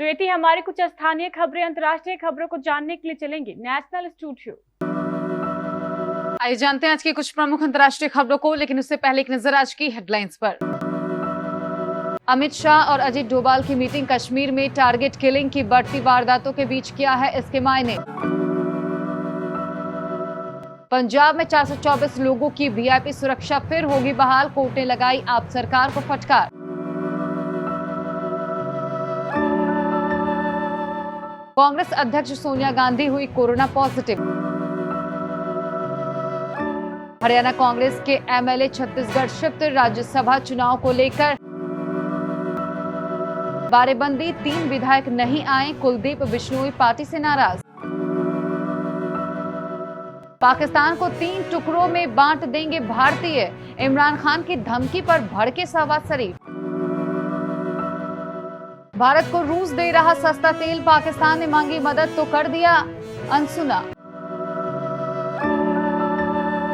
तो ये थी हमारी कुछ स्थानीय खबरें। अंतर्राष्ट्रीय खबरों को जानने के लिए चलेंगे नेशनल स्टूडियो। आइए जानते हैं आज की कुछ प्रमुख अंतर्राष्ट्रीय खबरों को, लेकिन उससे पहले एक नजर आज की हेडलाइंस पर। अमित शाह और अजीत डोभाल की मीटिंग कश्मीर में टारगेट किलिंग की बढ़ती वारदातों के बीच क्या है इसके मायने। पंजाब में 424 लोगों की वीआईपी सुरक्षा फिर होगी बहाल, कोर्ट ने लगाई आप सरकार को फटकार। कांग्रेस अध्यक्ष सोनिया गांधी हुई कोरोना पॉजिटिव। हरियाणा कांग्रेस के एमएलए छत्तीसगढ़ शिफ्ट, राज्यसभा चुनाव को लेकर बारेबंदी, 3 विधायक नहीं आए, कुलदीप बिश्नोई पार्टी से नाराज। पाकिस्तान को 3 टुकड़ों में बांट देंगे भारतीय, इमरान खान की धमकी पर भड़के शहबाज शरीफ। भारत को रूस दे रहा सस्ता तेल, पाकिस्तान ने मांगी मदद तो कर दिया अनसुना।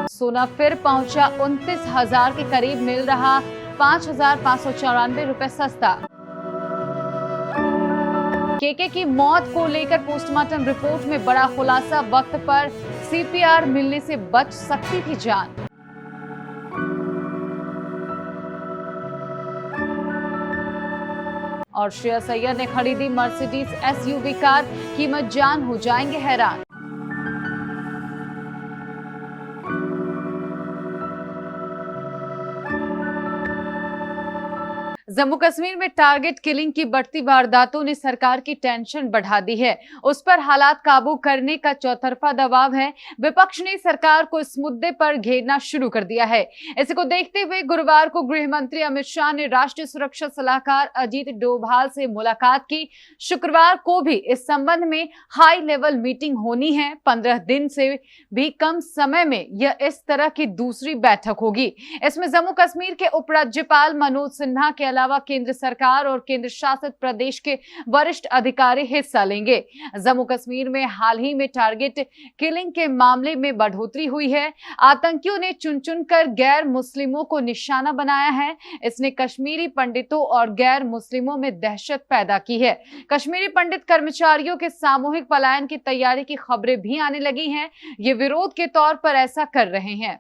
सोना फिर पहुंचा 29,000 के करीब, मिल रहा 5,594 रुपए सस्ता। केके की मौत को लेकर पोस्टमार्टम रिपोर्ट में बड़ा खुलासा, वक्त पर सीपीआर मिलने से बच सकती थी जान। और श्रेयस अय्यर ने खरीदी मर्सिडीज एसयूवी कार, कीमत जान हो जाएंगे हैरान। जम्मू कश्मीर में टारगेट किलिंग की बढ़ती वारदातों ने सरकार की टेंशन बढ़ा दी है। उस पर हालात काबू करने का चौतरफा दबाव है। विपक्ष ने सरकार को इस मुद्दे पर घेरना शुरू कर दिया है। इसी को देखते हुए गुरुवार को गृह मंत्री अमित शाह ने राष्ट्रीय सुरक्षा सलाहकार अजीत डोभाल से मुलाकात की। शुक्रवार को भी इस संबंध में हाई लेवल मीटिंग होनी है। 15 दिन से भी कम समय में यह इस तरह की दूसरी बैठक होगी। इसमें जम्मू कश्मीर के उपराज्यपाल मनोज सिन्हा के अलावा केंद्र सरकार और केंद्र शासित प्रदेश के वरिष्ठ अधिकारी हिस्सा लेंगे। जम्मू कश्मीर में हाल ही में टारगेट किलिंग के मामले में बढ़ोतरी हुई है। आतंकियों ने चुन चुनकर गैर मुस्लिमों को निशाना बनाया है। इसने कश्मीरी पंडितों और गैर मुस्लिमों में दहशत पैदा की है। कश्मीरी पंडित कर्मचारियों के सामूहिक पलायन की तैयारी की खबरें भी आने लगी हैं। ये विरोध के तौर पर ऐसा कर रहे हैं।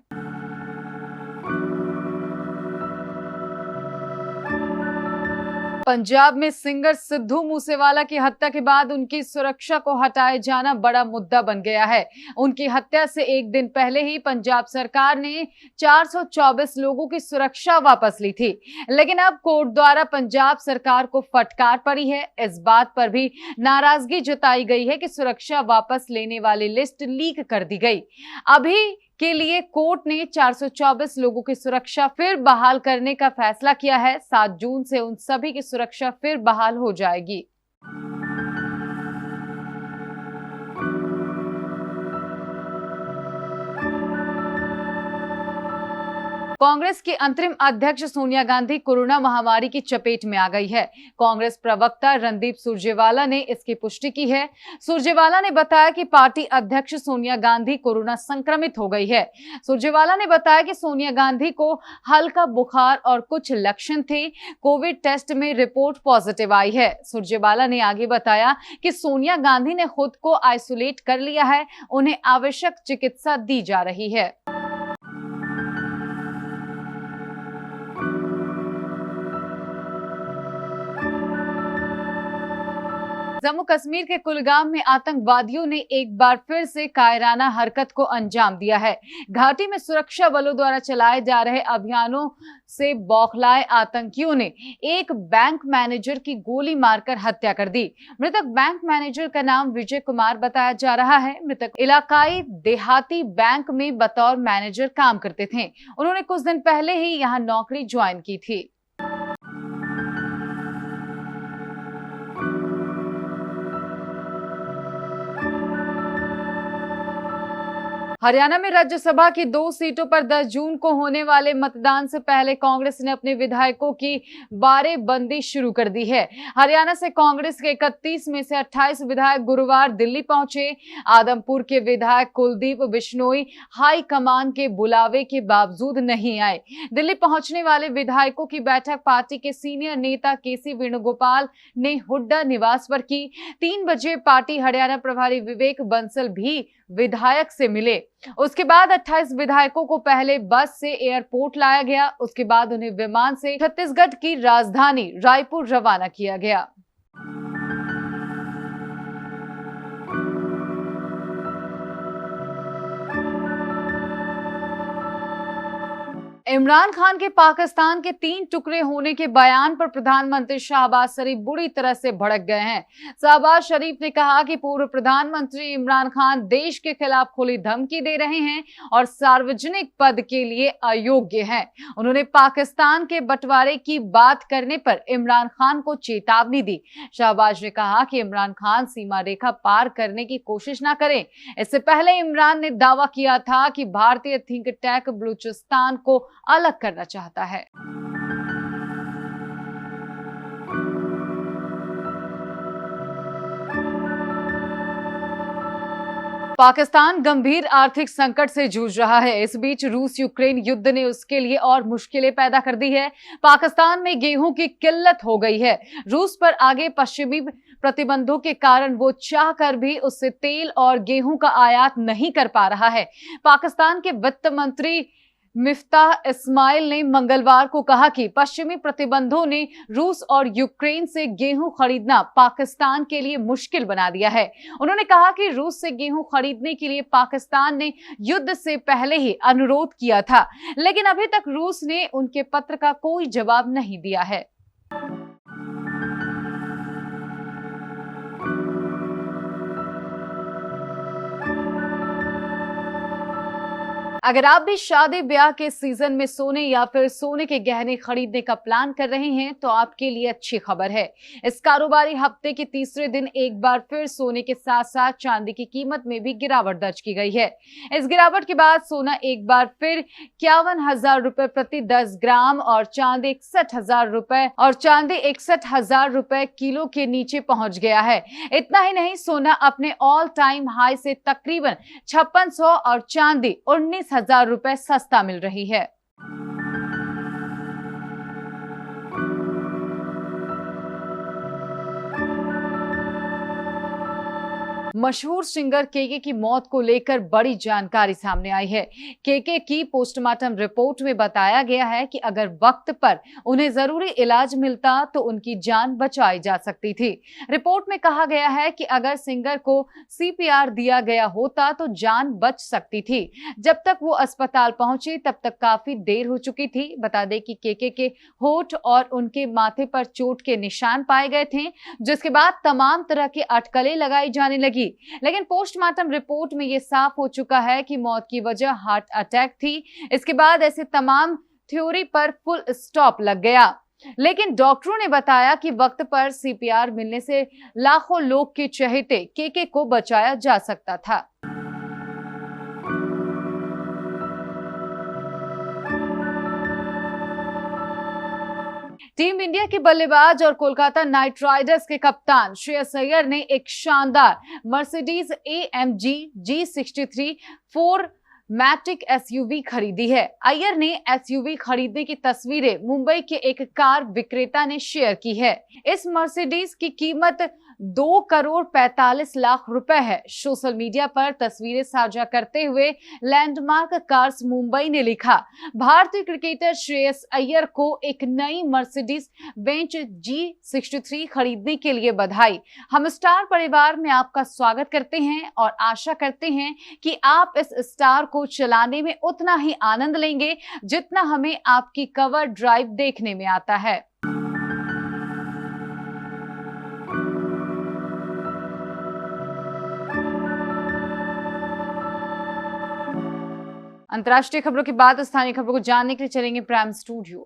पंजाब में सिंगर सिद्धू मूसेवाला की हत्या के बाद उनकी सुरक्षा को हटाए जाना बड़ा मुद्दा बन गया है। उनकी हत्या से एक दिन पहले ही पंजाब सरकार ने 424 लोगों की सुरक्षा वापस ली थी, लेकिन अब कोर्ट द्वारा पंजाब सरकार को फटकार पड़ी है। इस बात पर भी नाराजगी जताई गई है कि सुरक्षा वापस लेने वाली लिस्ट लीक कर दी गई। अभी के लिए कोर्ट ने 424 लोगों की सुरक्षा फिर बहाल करने का फैसला किया है। 7 जून से उन सभी की सुरक्षा फिर बहाल हो जाएगी। कांग्रेस की अंतरिम अध्यक्ष सोनिया गांधी कोरोना महामारी की चपेट में आ गई है। कांग्रेस प्रवक्ता रणदीप सुरजेवाला ने इसकी पुष्टि की है। सुरजेवाला ने बताया कि पार्टी अध्यक्ष सोनिया गांधी कोरोना संक्रमित हो गई है। सुरजेवाला ने बताया कि सोनिया गांधी को हल्का बुखार और कुछ लक्षण थे। कोविड टेस्ट में रिपोर्ट पॉजिटिव आई है। सुरजेवाला ने आगे बताया कि सोनिया गांधी ने खुद को आइसोलेट कर लिया है। उन्हें आवश्यक चिकित्सा दी जा रही है। जम्मू कश्मीर के कुलगाम में आतंकवादियों ने एक बार फिर से कायराना हरकत को अंजाम दिया है। घाटी में सुरक्षा बलों द्वारा चलाए जा रहे अभियानों से बौखलाए आतंकियों ने एक बैंक मैनेजर की गोली मारकर हत्या कर दी। मृतक बैंक मैनेजर का नाम विजय कुमार बताया जा रहा है। मृतक इलाकाई देहाती बैंक में बतौर मैनेजर काम करते थे। उन्होंने कुछ दिन पहले ही यहां नौकरी ज्वाइन की थी। हरियाणा में राज्यसभा की 2 सीटों पर 10 जून को होने वाले मतदान से पहले कांग्रेस ने अपने विधायकों की बारेबंदी शुरू कर दी है। हरियाणा से कांग्रेस के 31 में से 28 विधायक गुरुवार दिल्ली पहुंचे। आदमपुर के विधायक कुलदीप बिश्नोई हाई कमान के बुलावे के बावजूद नहीं आए। दिल्ली पहुंचने वाले विधायकों की बैठक पार्टी के सीनियर नेता केसी वेणुगोपाल ने हुड्डा निवास पर की। 3 बजे पार्टी हरियाणा प्रभारी विवेक बंसल भी विधायक से मिले। उसके बाद 28 विधायकों को पहले बस से एयरपोर्ट लाया गया। उसके बाद उन्हें विमान से छत्तीसगढ़ की राजधानी रायपुर रवाना किया गया। इमरान खान के पाकिस्तान के 3 टुकड़े होने के बयान पर प्रधानमंत्री शहबाज शरीफ बुरी तरह से भड़क गए हैं। शहबाज शरीफ ने कहा कि पूर्व प्रधानमंत्री इमरान खान देश के खिलाफ खुली धमकी दे रहे हैं और सार्वजनिक पद के लिए अयोग्य हैं। उन्होंने पाकिस्तान के बंटवारे की बात करने पर इमरान खान को चेतावनी दी। शहबाज ने कहा कि इमरान खान सीमा रेखा पार करने की कोशिश न करें। इससे पहले इमरान ने दावा किया था कि भारतीय थिंक टैंक बलूचिस्तान को अलग करना चाहता है। पाकिस्तान गंभीर आर्थिक संकट से जूझ रहा है। इस बीच रूस यूक्रेन युद्ध ने उसके लिए और मुश्किलें पैदा कर दी है। पाकिस्तान में गेहूं की किल्लत हो गई है। रूस पर आगे पश्चिमी प्रतिबंधों के कारण वो चाहकर भी उससे तेल और गेहूं का आयात नहीं कर पा रहा है। पाकिस्तान के वित्त मंत्री मिफ्ताह इस्माइल ने मंगलवार को कहा कि पश्चिमी प्रतिबंधों ने रूस और यूक्रेन से गेहूं खरीदना पाकिस्तान के लिए मुश्किल बना दिया है। उन्होंने कहा कि रूस से गेहूं खरीदने के लिए पाकिस्तान ने युद्ध से पहले ही अनुरोध किया था, लेकिन अभी तक रूस ने उनके पत्र का कोई जवाब नहीं दिया है। अगर आप भी शादी ब्याह के सीजन में सोने या फिर सोने के गहने खरीदने का प्लान कर रहे हैं तो आपके लिए अच्छी खबर है। इस कारोबारी हफ्ते के तीसरे दिन एक बार फिर सोने के साथ साथ चांदी की कीमत में भी गिरावट दर्ज की गई है। इस गिरावट के बाद सोना एक बार फिर 51,000 रुपए प्रति 10 ग्राम और चांदी 61,000 रुपए किलो के नीचे पहुंच गया है। इतना ही नहीं, सोना अपने ऑल टाइम हाई से तकरीबन 5600 और चांदी 19,000 रुपए सस्ता मिल रही है। मशहूर सिंगर केके की मौत को लेकर बड़ी जानकारी सामने आई है। केके की पोस्टमार्टम रिपोर्ट में बताया गया है कि अगर वक्त पर उन्हें जरूरी इलाज मिलता तो उनकी जान बचाई जा सकती थी। रिपोर्ट में कहा गया है कि अगर सिंगर को सीपीआर दिया गया होता तो जान बच सकती थी। जब तक वो अस्पताल पहुंचे तब तक काफी देर हो चुकी थी। बता दें कि केके के होठ और उनके माथे पर चोट के निशान पाए गए थे, जिसके बाद तमाम तरह की अटकलें लगाई जाने लगी। लेकिन पोस्टमार्टम रिपोर्ट में यह साफ हो चुका है कि मौत की वजह हार्ट अटैक थी। इसके बाद ऐसे तमाम थ्योरी पर फुल स्टॉप लग गया। लेकिन डॉक्टरों ने बताया कि वक्त पर सीपीआर मिलने से लाखों लोग के चहेते केके को बचाया जा सकता था। टीम इंडिया के बल्लेबाज और कोलकाता नाइट राइडर्स के कप्तान श्रेयस अय्यर ने एक शानदार मर्सिडीज AMG G63 4मैटिक SUV खरीदी है। अय्यर ने SUV खरीदने की तस्वीरें मुंबई के एक कार विक्रेता ने शेयर की है। इस मर्सिडीज की कीमत 2,45,00,000 रुपए है। सोशल मीडिया पर तस्वीरें साझा करते हुए लैंडमार्क कार्स मुंबई ने लिखा, भारतीय क्रिकेटर श्रेयस अय्यर को एक नई मर्सिडीज बेंच G63 खरीदने के लिए बधाई। हम स्टार परिवार में आपका स्वागत करते हैं और आशा करते हैं कि आप इस स्टार को चलाने में उतना ही आनंद लेंगे जितना हमें आपकी कवर ड्राइव देखने में आता है। अंतर्राष्ट्रीय खबरों के बाद स्थानीय खबरों को जानने के लिए चलेंगे प्राइम स्टूडियो।